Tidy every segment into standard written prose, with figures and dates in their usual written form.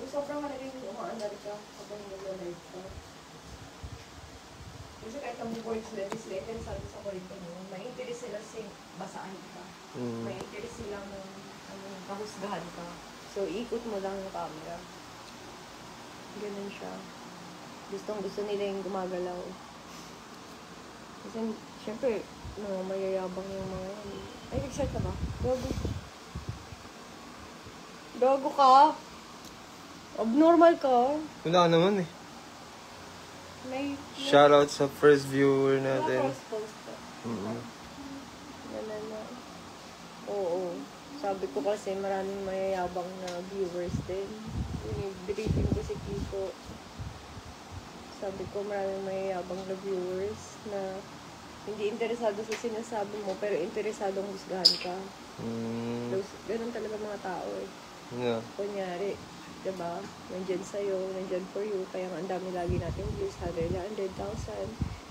sobrang malaking umaandar ka kapag nag-live ka. Kasi kahit nabuboard sila, sila interesado sa kwento mo, may interest sila sa basaan ka. May interest sila mahusgahan ka. So, ikot mo lang yung camera. Ganun siya. Gusto nila yung gumagalaw. Kasi, syempre, mayayabang yung mga yan. Ay, nag-set ka ba? Gago ka! Abnormal ka! Wala naman eh. Shoutout sa first viewer natin. Oo. Sabi ko kasi maraming mayayabang na viewers din. Briefing ko si Kiko. Sabi ko maraming mayayabang na viewers na hindi interesado sa sinasabi mo pero interesadong husgahan ka. Ganun talaga mga tao eh. Yeah. Kunyari, diba? Nandyan sa'yo, nandyan for you. Kaya ang dami lagi natin views. 100,000,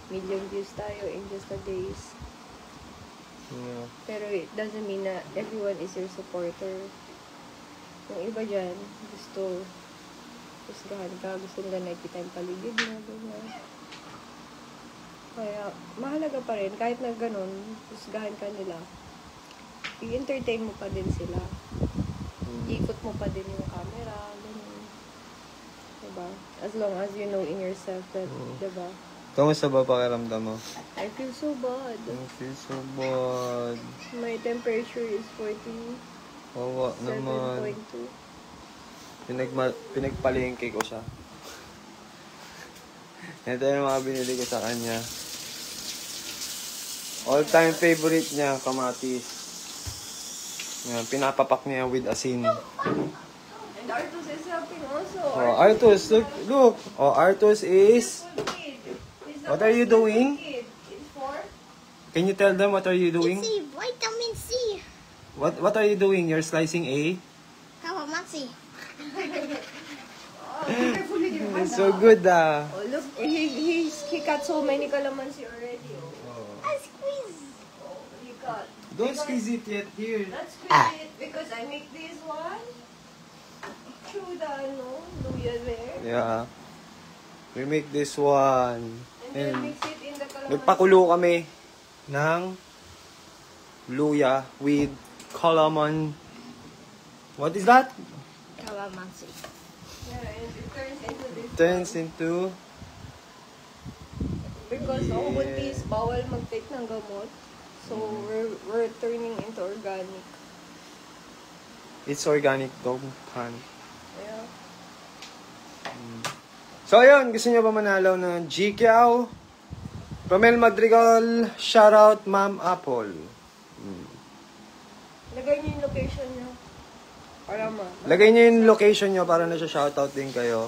million views tayo in just a days. Yeah. Pero it doesn't mean na everyone is your supporter. Yung iba dyan, gusto husgahan ka. Gusto nila nakikita yung paligid mo. Ganyan. Kaya, mahalaga pa rin. Kahit na ganun, husgahan ka nila. I-entertain mo pa din sila. Ikot mo pa din yung camera, ganun. Diba? As long as you know in yourself that, diba? Kamusta ba pakiramdam mo? I feel so bad. I feel so bad. My temperature is 47.2. Wawa naman. Pinagpalengke ko siya. Ito yung mga binili ko sa kanya. All-time favorite niya, kamatis. Yan, pinapapak niya with asin. And Artus is helping also. Oh, Artus, look. Oh, Artus is... What are you doing? Can you tell them what are you doing? It's vitamin C. What are you doing? You're slicing a? Calamansi. It's so good Oh, look, he cut so many calamansi already. I squeeze. Oh, he cut. Don't squeeze it yet here. Let's squeeze it because I make this one. Through the luya there. Yeah. We make this one. And then mix it in the calamansi. Nagpakulo kami ng luya with calaman. What is that? Calamansi. Yeah, and it turns into this. Turns into... Because obuntis, bawal mag-take ng gamot. So, we're turning into organic. It's organic dog pan. Yeah. So, ayun. Gusto niyo ba manalo ng GKAO? Romel Madrigal, shoutout Ma'am Apple. Lagay niyo yung location niyo. Para Lagay niyo yung location niyo para na siya shoutout din kayo.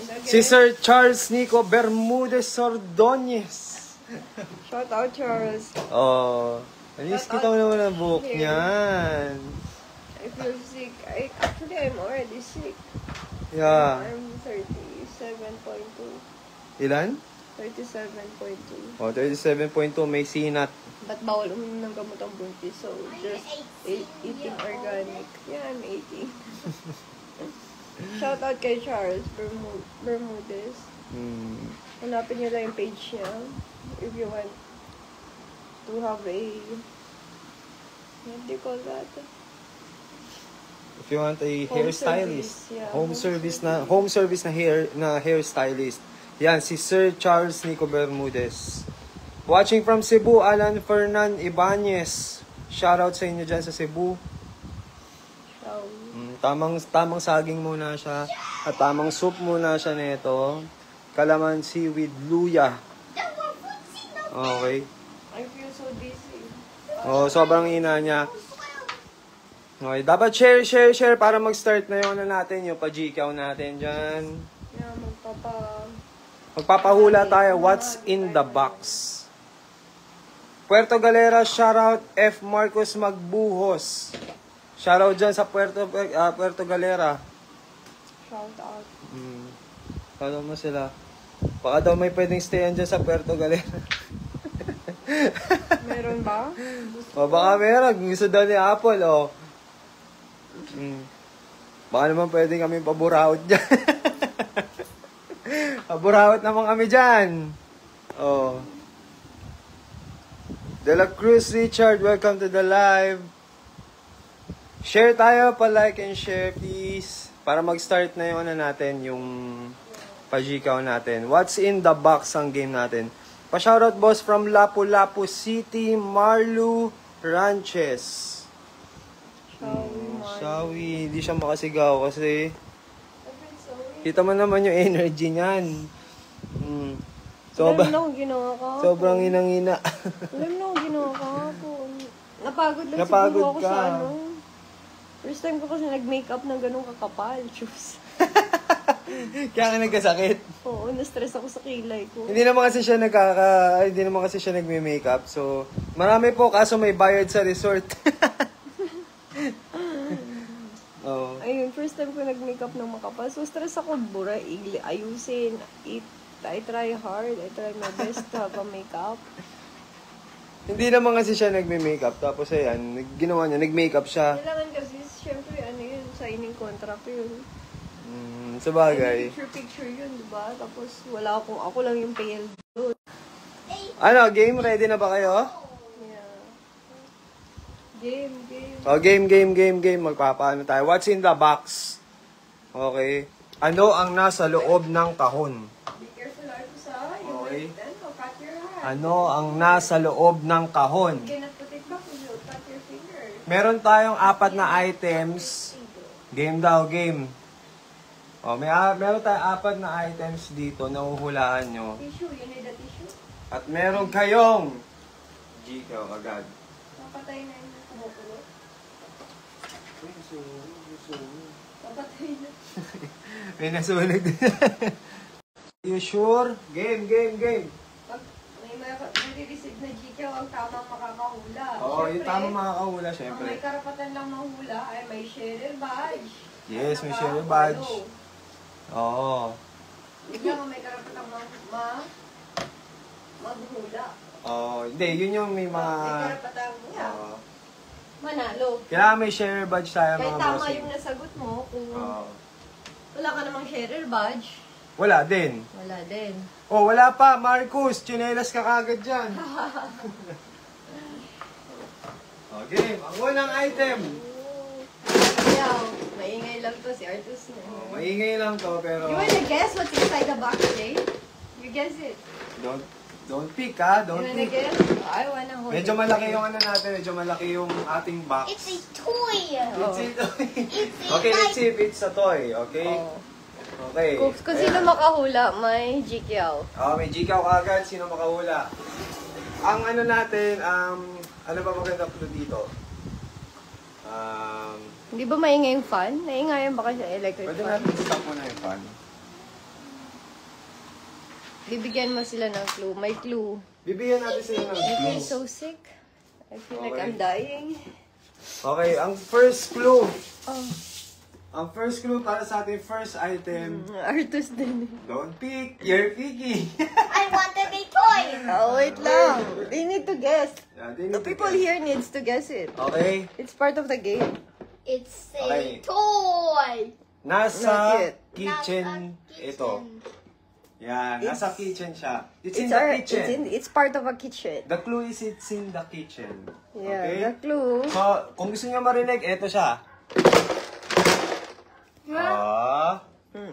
again, Si Sir Charles Nico Bermudez Ordonez. shout out Charles. Oh, alis kita mo naman ang buhok niyan. I feel sick. Actually, I'm already sick. Yeah. I'm 37.2. Ilan? 37.2. Oh, 37.2. May sinat. But bawal uminom ng gamot ang buntis. So, just eating organic. Yeah, I'm eating. Shout out kay Charles Bermudez. Hanapin niyo lang yung page niya. If you want to have a... What do you call that? If you want a hairstylist. Yeah. Home service na hairstylist. Yan, si Sir Charles Nico Bermudez. Watching from Cebu, Alan Fernan Ibanez. Shoutout sa inyo dyan sa Cebu. Tamang saging muna siya. At tamang soup muna siya nito. Calamansi with luya. Okay. I feel so dizzy. Oh, sobrang ina niya. Okay, dapat share para mag-start na yung natin, yung pa-GKAO natin dyan. Yeah, Magpapahula tayo, what's in the box? Puerto Galera, shoutout F. Marcos Magbuhos. Shoutout dyan sa Puerto Galera. Shout out. Shoutout mo sila. Baka daw may pwedeng stayan dyan sa Puerto Galera. Meron ba? O baka meron. Gusto daw ni Apple, o. Baka naman pwede kami paburawot dyan. Paburawot naman kami dyan. Oh. De La Cruz Richard, welcome to the live. Share tayo, pa-like and share please. Para mag-start na yung ano natin, yung pa-Gcaw natin. What's in the box ang game natin? Pa-shoutout boss from Lapu-Lapu City, Marlu Ranches. Shawi, hindi siya makasigaw kasi kita mo naman yung energy niyan. Alam na kung ginawa ka. Sobrang inang-ina. Alam na kung ginawa ka hapon. Napagod lang Napagod siguro ako ka. sa ano. First time ko kasi nag-makeup ng ganun kakapal. Choose. Kaya ka nagkasakit. Oo, na-stress ako sa kilay ko. Hindi naman kasi siya nagme-makeup. So, marami po kaso may bayad sa resort. Oh. Ayun, first time ko nag-makeup ng makapal. So, stress ako, bura, ayusin, I try hard, I try my best to have a makeup. Hindi naman kasi siya nagme-makeup. Tapos ayan, ginawa niya, nag-makeup siya. Kailangan kasi, syempre, ano yun, signing contract yun. Sa bagay. Picture yun, di ba? Tapos, ako lang yung pale doon. Ano, game? Ready na ba kayo? Yeah. Game. Oh, game. Magpapaano tayo. What's in the box? Okay. Ano ang nasa loob ng kahon? Be careful, Arthur, sa you Okay. will cut your hand. Ano ang nasa loob ng kahon? You cannot put it back, you will cut your finger. Meron tayong 4 na items. Game daw, game. Oh, meron tayong 4 na items dito na uhulaan nyo. Tissue, you need a tissue. At meron kayong Gcaw agad. Papatay na yung kumukulo. Papatay na. May nasunog din. You sure? Game. Pag may receive na Gcaw, ang tamang makakahula. Oo, yung Syempre, tamang makakahula, ang syempre. may karapatan lang mahula ay may sharer badge. Yes, may Naka- sharer badge. follow. Oo. Hindi lang may karapatan maghula. Oh, hindi, yun yung may mga... May karapatan Oo. manalo. Kailangan may share badge tayo Kahit mga tama bossing. yung nasagot mo, kung Oo. wala ka namang sharer badge, Wala din. wala din. Oh, wala pa, Marcus. Chinelas ka kagad dyan. Oh, game. Ang unang item. Yeah, maingay lang to si Artus na. Oh, maingay lang to, pero... You wanna guess what's inside the box, Jay? You guess it. Don't pick, ha? You Don't wanna pick. guess? I wanna hold Medyo it. malaki yung ano natin. Medyo malaki yung ating box. It's a toy. It's a toy. It's a Okay, let's toy. see if it's a toy. Okay? Oh. Okay. Kung sino makahula, may Gcaw. Oh, may Gcaw agad. Sino makahula? Ang ano natin, ano ba maganda clue dito? Hindi ba maingay yung fan? Naingayan ba kasi electric Pwede fan? natin stop muna yung fan. Bibigyan mo sila ng clue. May clue. Bibigyan natin sila ng I feel clue. so sick. I feel like Okay. I'm dying. Okay, ang first clue. Oh, Ang first clue para sa ating first item. Artus din. Don't pick. You're picky. I wanted a toy. Oh, wait lang. They need to guess. Yeah, they need The to people guess. here needs to guess it. Okay. It's part of the game. It's a Okay. toy. Nasa Not yet. kitchen Nasa ito. kitchen. Yan, nasa kitchen siya. It's in It's the kitchen. It's part of a kitchen. The clue is it's in the kitchen. Yeah, Okay? the clue. So, kung gusto niyo marinig, ito siya.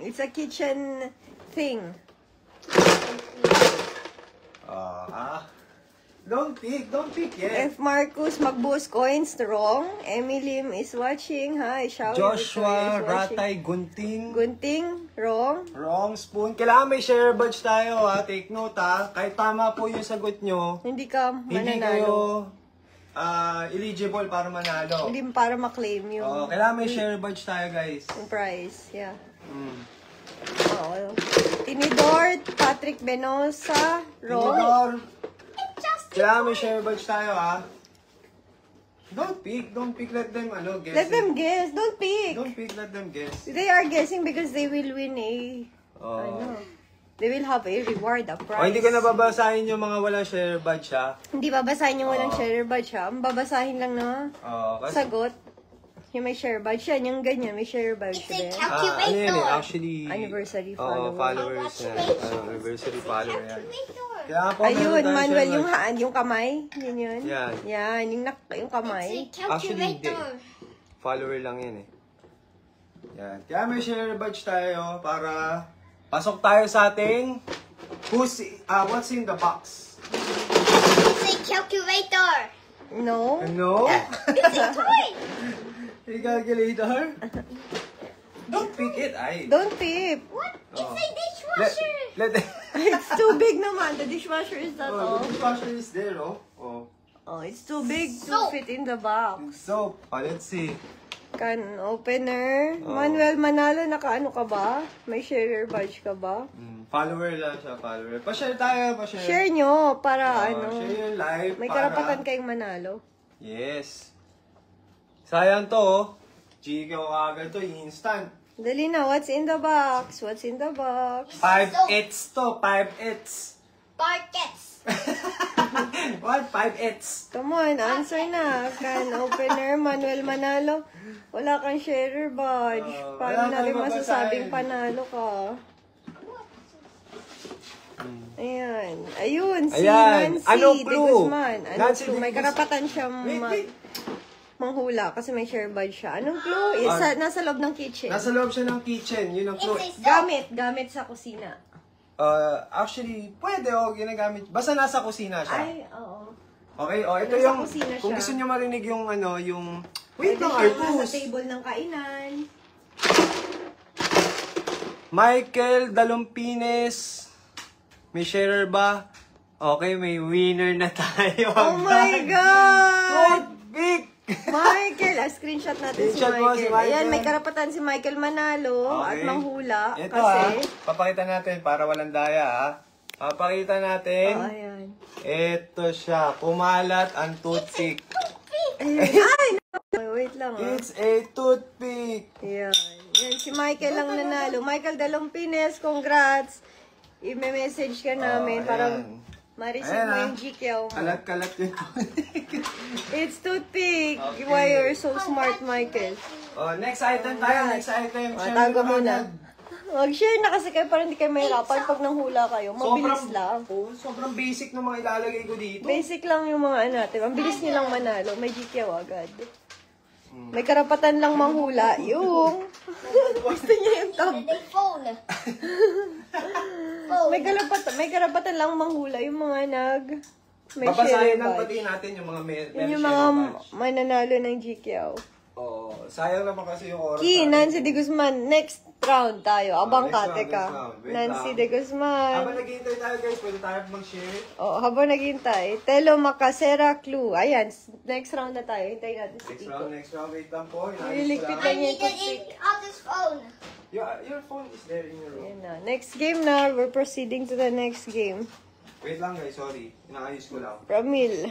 It's a kitchen thing. Don't pick yet. If Marcus magbuhos coins, wrong. Emily is watching. Hi, Shawi Joshua, Victoria is watching. Ratay, Gunting. Gunting, wrong. Wrong spoon. Kailangan may share badge tayo ha. Take note ha. Kahit tama po yung sagot nyo, Hindi ka hindi mananalo. kayo eligible para manalo. Hindi para maklaim yung, Oo, kailangan may share badge tayo guys. yung prize. Yeah. Mm. Oo. Tinidor, Patrick Benosa, wrong. Tinidor, kailangan may share badge tayo ha. Don't pick, let them guess. Let them guess. Don't pick. Don't pick, let them guess. They are guessing because they will win a... Oh. They will have a reward, a prize. Oh, hindi ko nababasahin yung mga walang share badge ha. Hindi babasahin yung walang share badge ha. Babasahin lang na Oh, kasi sagot. Yung may share badge. Yan, yung ganyan. May share badge It's a din. calculator. Ano yun eh, actually... Anniversary Oo, follower. followers yan. Anniversary follower yan. Calculator. Kaya po, Ayun, meron tayong Manuel, share yung badge. haan, yung kamay. Yun yun. Yan. Yan, yung kamay. It's a Actually, hindi. calculator. Follower lang yan eh. Yan. Kaya may share badge tayo para pasok tayo sa ating what's in the box? It's a calculator. No? No? It's a toy. A calculator? Don't pick it, ay. Don't tip. What? It's Oh. a dishwasher. Let It's too big naman. The dishwasher is that oh, all. the dishwasher is there, oh. Oh. Oh, it's too big to Soap. fit in the box. So, let's see. Can opener. Oh. Manuel Manalo, nakaano ka ba? May share badge ka ba? Follower lang siya, follower. Pa-share tayo, pa-share. Share nyo para Share your live may para... karapatan kayong manalo. Yes. Sayang to, oh. Gika ko agad to, instant. Dali na, what's in the box? What's in the box? 5 its to, 5 its. Buckets. What? 5 its. Come on, answer na. Can opener, Manuel Manalo. Wala kang sharer badge. Oh, Paano wala natin kang masasabing mabasahin. panalo ka? Ayan. Ayun, si Ayan. Nancy Anong de clue? Guzman. Anong Nancy clue? de May Guzman. karapatan siya Wait. manghula kasi may share badge siya. Anong clue? Nasa loob ng kitchen. Nasa loob siya ng kitchen. Yun ang It's clue. a soap. Gamit sa kusina. Actually, pwede ginagamit. Basta nasa kusina siya. Ay, oo. Okay, ito Nasa yung... kusina Kung siya. gusto niyo marinig yung yung... Wait Pwede lang, siya nasa Artus. table ng kainan. Michael Dalumpines. May sharer ba? Okay, may winner na tayo. Oh my God! Big! Michael! Screenshot natin Screenshot si mo Michael. si Michael. Ayan, may karapatan si Michael Manalo at manghula. Ito kasi... papakita natin para walang daya ha. Papakita natin. Oh, ayan. Ito siya, kumalat ang toothpick. Ay! Wait lang ah. It's a toothpick. Yan. Yan, si Michael lang nanalo. Michael Dalumpines, congrats. I-message ka namin para ayan. ma-receive Ayan, mo ah. yung GKO mo. Kalat-kalat yung toothpick. It's toothpick. Okay. Why you're so smart, Michael? Next item tayo. Next item. Oh, Share tago mo muna. agad. Mag-share na kasi kayo para hindi kayo mahirapan pag nanghula kayo. Mabilis lang. Sobrang basic ng mga ilalagay ko dito. Basic lang yung mga natin. Ang bilis nilang manalo. May GKO agad. May karapatan lang manghula. Yung... Gusto niya yung tab. They phone. May karapatan lang manghula yung mga may Babasahin share lang badge. pati natin yung mga Yun yung mga mananalo ng GKO. sayang naman kasi yung oras. Nancy de Guzman. Next round tayo. Abang ka, next teka. round. Wait Nancy lang. de Guzman. Habang naghihintay tayo guys, pwede tayo mag-share. Habang naghintay. Telo Macasera Clue. Ayan, next round na tayo. Hintayin natin si Kiko. Next round, wait lang po. Nililigpit I lang need yung it in Otto's phone. Your phone is there in your room. Ayan na. Next game na. We're proceeding to the next game. Wait lang guys, sorry. Inaayos ko lang. Ramil.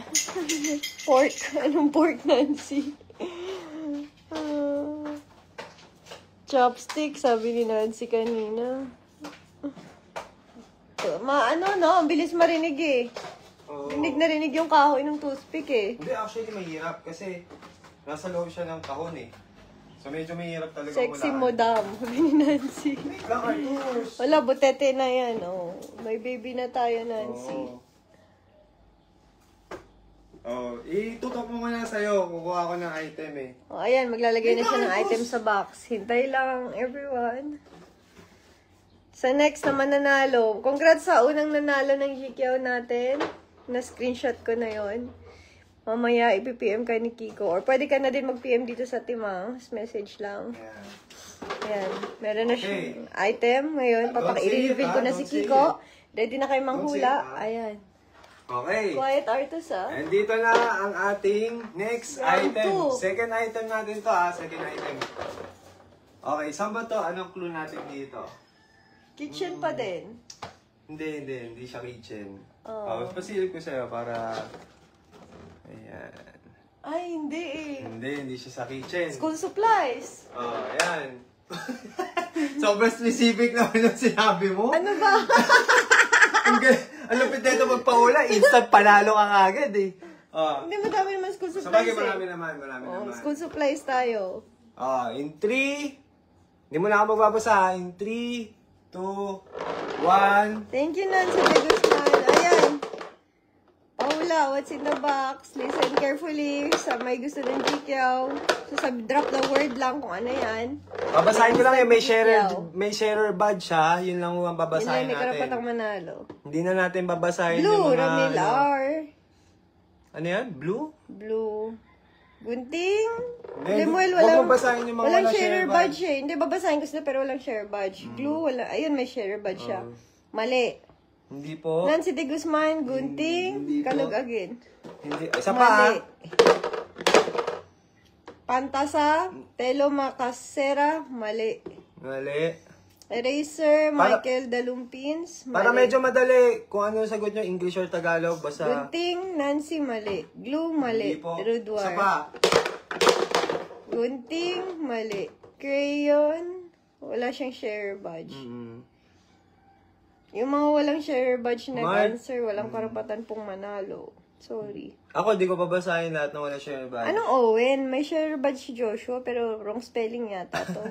Pork. Anong pork, Nancy? Chopstick, sabi ni Nancy kanina. Ang bilis marinig eh. Oo. Rinig na rinig yung kahoy ng toothpick eh. Hindi, actually mahirap kasi nasa loob siya ng kahon eh. So medyo mahirap talaga Sexy hulaan. mo, dam. Sabi ni Nancy. Wait lang, Artus. Wala, butete na yan. Oh. May baby na tayo, Nancy. Itutok mo muna sa'yo. Kukuha ko ng item eh. Ayan, maglalagay na siya ng item sa box. Hintay lang, everyone. Sa next na mananalo. Congrats sa unang nanalo ng GKO natin. Na-screenshot ko na yon. Mamaya, ipipm ka ni Kiko. Or pwede ka na din mag-PM dito sa Timang. Message lang. Ayan. Ayan. Meron na siyang item. Ngayon, Don't say it, i-reveal ko na don't si say Kiko. Ready na kayo manghula. Don't say it, Ayan. Okay. Quiet Artus, ah. And dito na ang ating next Round item. two. Second item natin to second item. Okay, saan ba to? Anong clue natin dito? Kitchen pa din. Hindi siya kitchen. Oh. Pasilip ko sa'yo para... Ayan. Ay, hindi eh. Hindi siya sa kitchen. School supplies. Ayan. Sobrang specific naman yung sinabi mo. Ano ba? Ang lupit na ito magpaula, instant panalo ka agad eh. Hindi, madami naman school Sa supplies bagay, marami eh. naman. School supplies tayo. In 3, hindi mo na ako magbabasa. In 3, 2, 1. Thank you, Nancy de Guzman. Ayan. Paula, what's in the box? Listen carefully. Sa may gusto ng Gikyaw. So, drop the word lang kung ano yan. Babasahin ko lang yung may sharer badge siya. Yun lang ang babasahin Yun lang, may karapatang natin. manalo. Hindi na natin babasahin Blue, yung mga... Ramil R. Ano yan? Blue? Blue. Gunting. Hindi, Lemuel, huwag walang, mo basahin yung mga walang wala share share badge eh. Hindi, babasahin ko sila pero walang share badge. Glue, wala. Ayun, may share badge siya. Mali. Hindi po. Nancy de Guzman, Hindi Gunting, po. Kalug again. Hindi. Isa pa. Mali. Pantasa, Telo Macasera, mali. Mali. Eraser, Para- Michael Dalumpins, mali. Para medyo madali, kung ano sagot nyo, English or Tagalog, basta... Gunting, Nancy, mali. Glue, mali. Hindi po. Rudwar. Isa pa. Gunting, mali. Crayon, wala siyang share badge. Yung mga walang share badge na Mark. answer, walang karapatan pong manalo. Sorry. Ako, di ko babasahin lahat ng wala share badge. Anong Owen? May share badge si Joshua, pero wrong spelling yata to.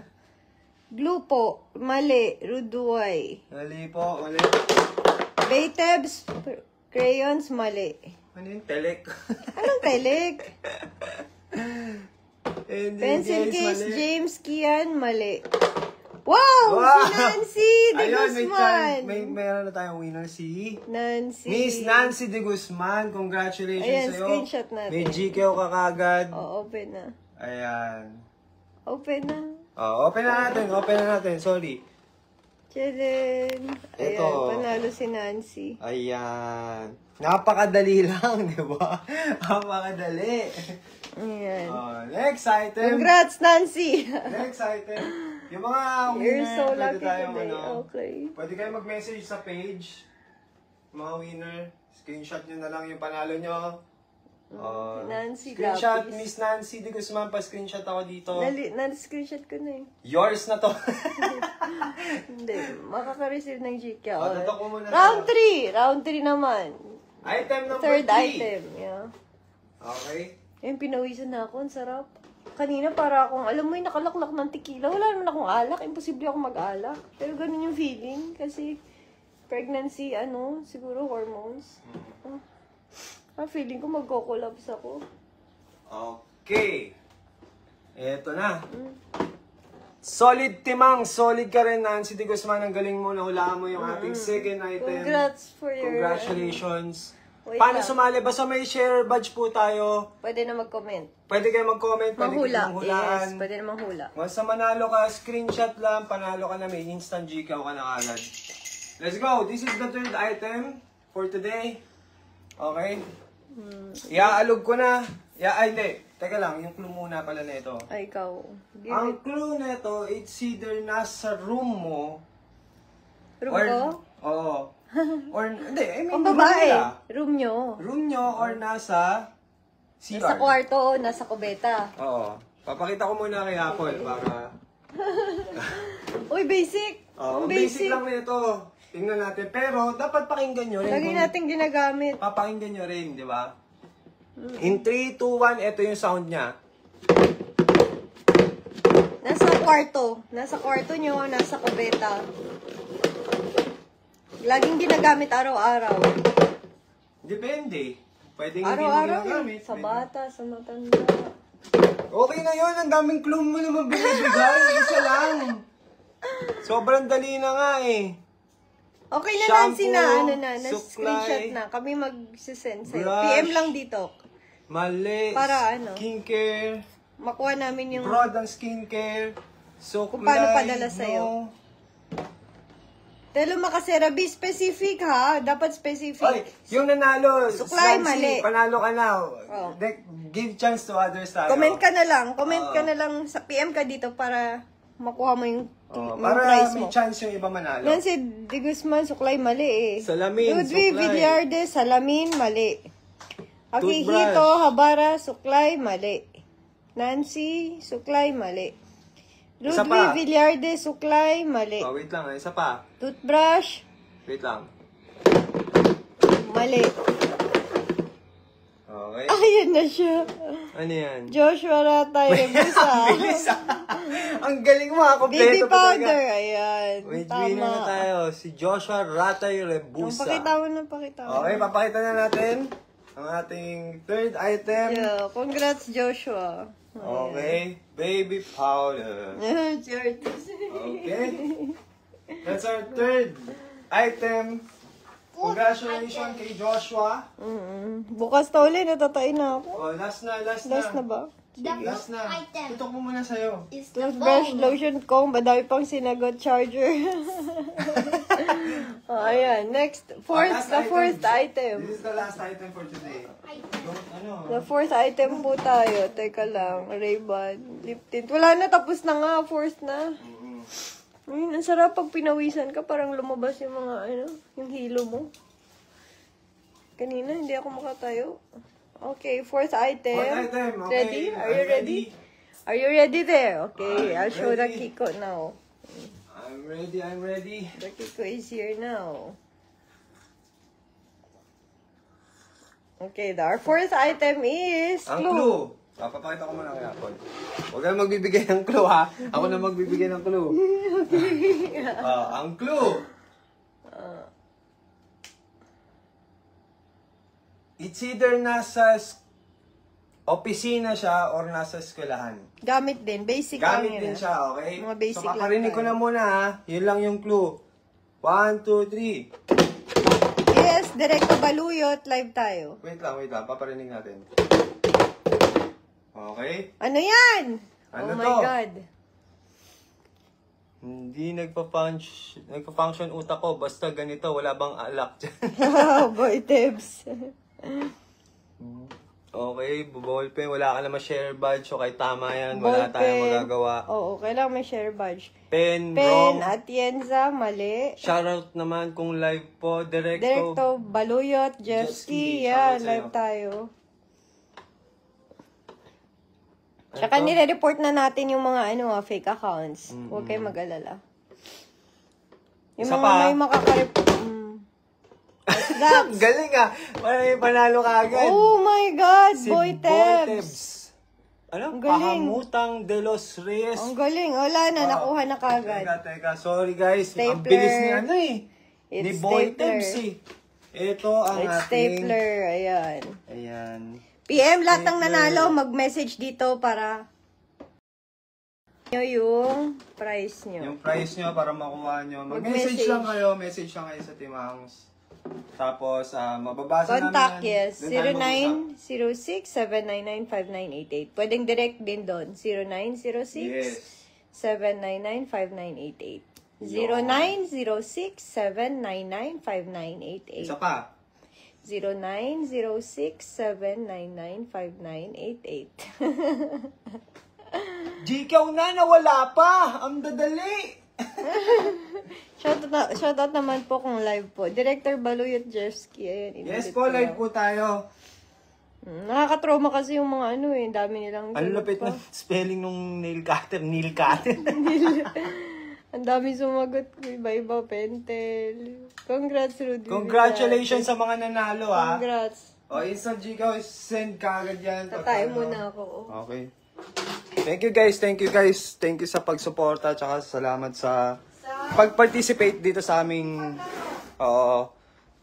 Glue po, mali. Ruduay. Mali po, mali. Baytebs, crayons, mali. Ano yung telek? Anong teleg? Hindi, Pencil guys, case, mali. James Kian, mali. Wow! Wow! Si Nancy de Ayun, Guzman! mayroon na tayong winner si... Nancy. Miss Nancy de Guzman, congratulations Ayan, sa'yo. screenshot natin. May GKO ka kagad. Oh, open na. Ayan. Open na. Open na natin, sorry. Tchadan! Ayan, Ito. panalo si Nancy. Ayan. Napakadali lang, di ba? Napakadali. Ayan. Next item. Congrats, Nancy! Next item. Yung mga You're winner, so pwede lucky tayong today. ano. Okay. Pwede kayo mag-message sa page. Mga winner. Screenshot nyo na lang yung panalo nyo. Nancy Screenshot, Lapis. Miss Nancy de Guzman, pa-screenshot ako dito. Na-screenshot ko na eh. Yours na to. Hindi, makaka-receive ng GK. Tutok mo muna Round siya. 3! Round 3 naman. Item number 3. Third item. Yeah. Okay. Ayun, pinawisan na ako. Ang sarap. Kanina para akong, alam mo yung nakalaklak ng tequila. Wala naman akong alak. Imposible ako mag-alak. Pero ganun yung feeling. Kasi pregnancy, siguro hormones. Feeling ko magko-collapse ako. Okay. Eto na. Solid timang. Solid ka rin, Nancy de Guzman. Ang galing mo. Nahulaan mo yung ating second item. Congrats for your... Congratulations. Wait Paano lang. sumali? Basta may share badge po tayo. Pwede na mag-comment. Pwede kayo mag-comment. Pwede Manghula. kayo manghulaan. Yes, pwede na manghula. Once na manalo ka, screenshot lang. Panalo ka na. May instant GCash ka na agad. Let's go. This is the third item for today. Okay? Iaalog ko na. Hindi. Teka lang. Yung clue muna pala na ito. Ay, ikaw. Give Ang it. clue na ito, it's either nasa room mo. Room or, ko? Oo. Or, hindi. I mean, Ang babae. room nila. Room nyo. Room nyo or nasa CR. Nasa kwarto, nasa kubeta. Oo. Papakita ko muna kay Apple para... Uy, basic! Oo, Ang basic lang na ito. Tingnan natin. Pero, dapat pakinggan nyo rin. Lagi kung- natin ginagamit. Papakinggan nyo rin, di ba? In 3, 2, 1, ito yung sound niya. Nasa kwarto. Nasa kwarto nyo, nasa kubeta. Laging ginagamit araw-araw. Depende. Pwedeng hindi mo Araw-araw ginagamit. eh. Sa Pwede. bata, sa matanda. Okay na yun. Ang daming clue mo naman binibigay. Isa lang. Sobrang dali na nga eh. Okay na, Shampoo, Nancy na. Na-screenshot suklay, na. Kami mag-send sa'yo. brush. PM lang dito. Mali. Para ano? Skincare. Makuha namin yung... Broad ang skincare. So, Kung paano padala sa'yo. Telo Macasera, be specific ha. Dapat specific. Oy, yung nanalo. Suklay, Nancy, mali. Panalo ka na. Oh. Give chance to others tayo. Comment ka na lang. Comment ka na lang. Sa PM ka dito para makuha mo yung, yung Para prize may mo. chance yung iba manalo. Nancy de Guzman, suklay, mali eh. Salamin, Ludwig suklay. Villarde, salamin, mali. Akihito, Toothbrush. Habara, suklay, mali. Nancy, suklay, mali. Isa Ludwig pa. Villarde, suklay, mali. Oh, wait lang. Isa pa. Toothbrush, Wait lang. mali. Okay. Ayan na siya. Ano yan? Joshua Ratay Rebusa. Bilis ah. Ang galing mo ha. Kompleto Baby pa talaga. powder. Ayan. Wait, Tama. winner na tayo. Si Joshua Ratay Rebusa. Pakita mo na, pakita mo. Okay, papakita na natin ang ating third item. Yeah, congrats, Joshua. Okay, baby powder. Cheers. Okay. That's our third item. Congratulations kay Joshua. Bukas na ulit, natatay na ako. Oh, last na. Last na ba? The Last fourth na. item Tutok mo muna sa'yo. is the Toothbrush, phone. lotion, comb, madami pang sinagot, charger. Oh, ayan. Next, Last the fourth item. This is the last item for today. The fourth item po tayo. Teka lang. Ray-Ban, lip tint. Wala na, tapos na nga. Fourth na. Ayun, ang sarap pag pinawisan ka. Parang lumabas yung mga, yung hilo mo. Kanina, hindi ako makatayo. Okay, fourth item. Fourth item, okay. Ready? Are you I'm ready? Are you ready there? Okay, I'm I'll show the ready. Kiko now. I'm ready. The Kiko is here now. Okay, our fourth item is Ang clue. Papakita ko muna kay Apple. Huwag kang magbibigay ng clue ha. Ako na magbibigay ng clue. Ang clue. It's either nasa opisina siya or nasa eskwelahan. Gamit din. Basic lang Gamit yun, din ah. siya, okay? Mga basic so, lang paparinig ko tayo. na muna ha. Yun lang yung clue. 1, 2, 3. Yes, Direkto Baluyot. Live tayo. Wait lang. Paparinig natin. Okay? Ano yan? Ano oh my to? God. Hindi nagpa-function utak ko. Basta ganito, wala bang alak dyan? Boy tips. Okay, ball pen. Wala ka naman share badge. Okay, tama yan. Wala tayong magagawa. Oo, kailangan may share badge. Pen, Pen, wrong. Atienza, mali. Shoutout naman kung live po. Direkto Baluyot, Jeffski. Yeah, Shoutout sa'yo. live tayo. Tsaka nire-report na natin yung mga fake accounts. Huwag kayong mag-alala. Yung Isa mga pa. may makakareport. What's that? Galing ah. May panalo ka agad. Oh my God, Si Boy Boy Tebs. Tebs. Ano? Ang galing. Pahamutang de los Reyes. Ang galing. Wala na, nakuha na kagad. Teka. Sorry guys. Ang Stapler. bilis ni ni It's Boy stapler. Tebs eh. Ito ang It's ating... stapler. Ayan. Ayan. PM, lahat ng Stapler. nanalo, mag-message dito para nyo yung price nyo. Yung price nyo para makuha nyo. Mag-message. Mag-message lang kayo. Message lang kayo sa Team Hangs. Tapos, mababasa Contact, namin. yes. Doon tayo mag-usap. 0906-799-5988. Pwedeng direct din doon. 0906 Yes. 799-5988. 0906-799-5988. Isa pa. 0906-799-5988. Gikaw na, nawala pa! Ang dadali! Shoutout naman po kung live po. Director Baluyot Jeffski. Ayan, Yes inulit po, ko live lang. po tayo. Nakaka-trauma kasi yung mga dami nilang Ang sunod lupit pa. ng spelling nung nail cutter. Nail cutter. Ang dami sumagot. Iba-iba, Pentel. Congrats, Rudy. Congratulations sa mga nanalo ha. Congrats. O, instant Gcaw, send ka agad yan. Tatay Pagka, muna ako. Okay. Thank you guys. Thank you sa pagsuporta. Tsaka salamat sa pag-participate dito sa aming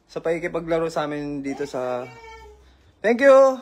sa pakikipaglaro sa amin dito sa... Thank you!